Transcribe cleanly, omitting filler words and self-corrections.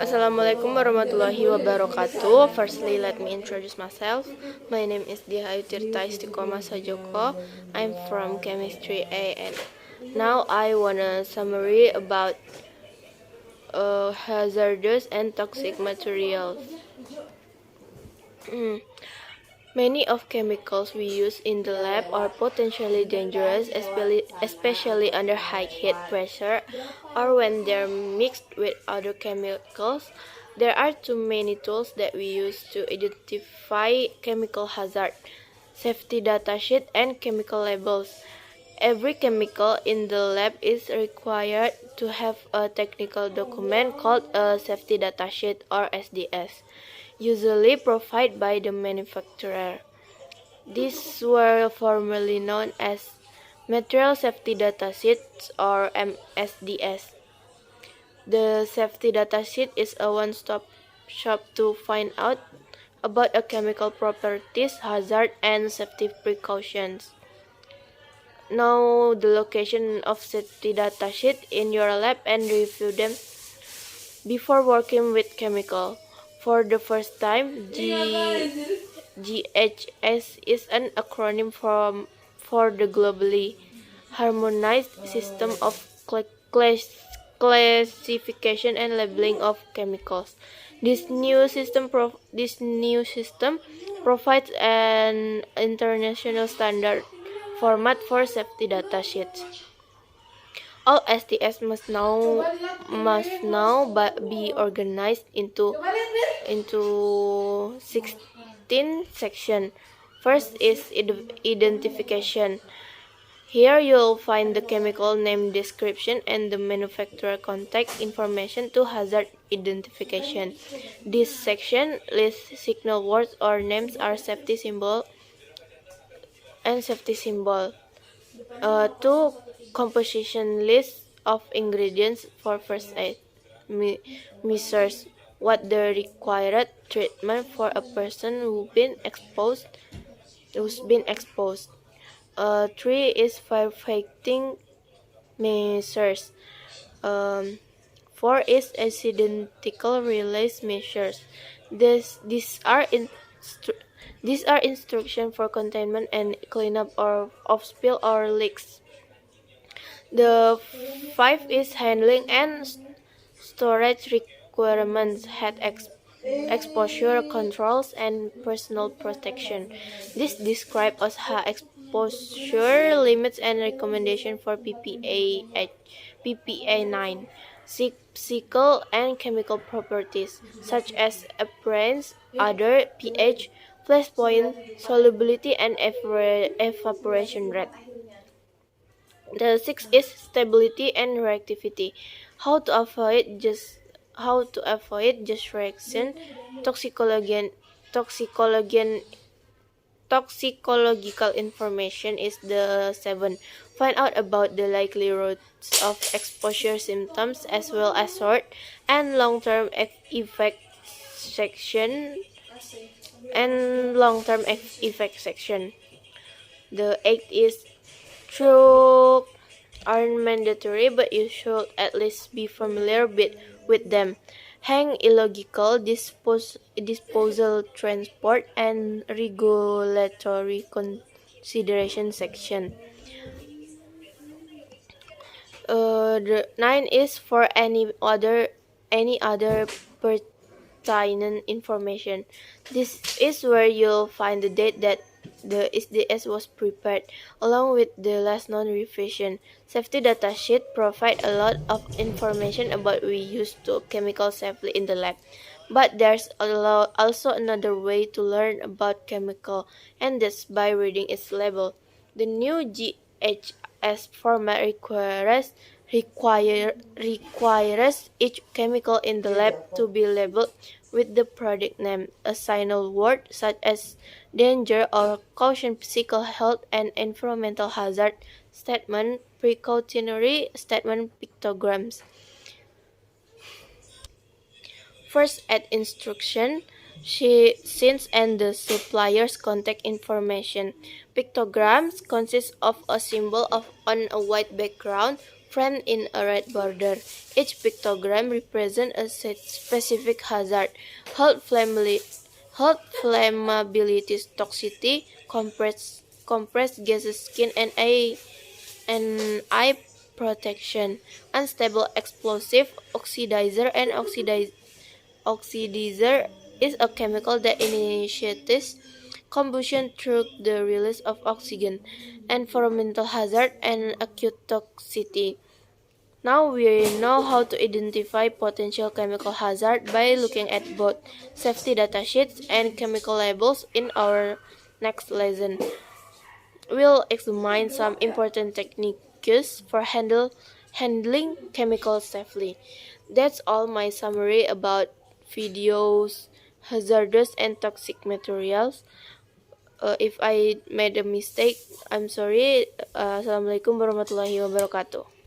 Assalamualaikum warahmatullahi wabarakatuh. Firstly, let me introduce myself. My name is Dihayu Tirta Istiqomah Sajoko. I'm from Chemistry A, and now I wanna summary about hazardous and toxic materials. Many of chemicals we use in the lab are potentially dangerous, especially under high heat pressure or when they're mixed with other chemicals. There are too many tools that we use to identify chemical hazard, safety data sheet, and chemical labels. Every chemical in the lab is required to have a technical document called a safety data sheet or SDS, usually provided by the manufacturer. These were formerly known as Material Safety Data Sheets or MSDS. The safety data sheet is a one-stop shop to find out about a chemical properties, hazard, and safety precautions. Know the location of safety data sheet in your lab and review them before working with chemical. For the first time, GHS is an acronym for the Globally Harmonized System of Classification and Labeling of Chemicals. This new system provides an international standard format for safety data sheets. All SDS must now be organized into 16 sections. First is identification. Here you'll find the chemical name description and the manufacturer contact information to hazard identification. This section lists signal words or names are safety symbol and safety symbol. 2. Composition list of ingredients for first aid measures. What the required treatment for a person who's been exposed. 3 is firefighting measures. 4 is accidental release measures. These are instructions for containment and cleanup of spill or leaks. The 5 is handling and storage requirements, heat exposure controls, and personal protection. This describes as exposure limits and recommendation for PPA 9. Physical and chemical properties such as appearance, odor, pH, flash point, solubility, and evaporation rate. The 6 is stability and reactivity. How to avoid just reaction, toxicological information is the 7. Find out about the likelihoods of exposure symptoms as well as short and long-term effect section The 8 is true aren't mandatory, but you should at least be familiar with them. Hang illogical disposal, transport, and regulatory consideration section. The 9 is for any other pertinent information. This is where you'll find the date that the SDS was prepared, along with the last known revision. Safety data sheet provide a lot of information about we use to chemical safely in the lab. But there's also another way to learn about chemical, and that's by reading its label. The new GHS format requires each chemical in the lab to be labeled with the product name, a signal word such as danger or caution, physical health and environmental hazard statement, precautionary statement, pictograms. First aid instruction, scenes and the supplier's contact information. Pictograms consist of a symbol on a white background framed in a red border. Each pictogram represents a specific hazard: health, flammability, toxicity, compressed gases, skin and eye protection, unstable explosive, oxidizer, and oxidizer is a chemical that initiates combustion through the release of oxygen, environmental hazard, and acute toxicity. Now we know how to identify potential chemical hazard by looking at both safety datasheets and chemical labels in our next lesson. We'll examine some important techniques for handling chemicals safely. That's all my summary about videos, hazardous and toxic materials. If I made a mistake, I'm sorry. Assalamualaikum warahmatullahi wabarakatuh.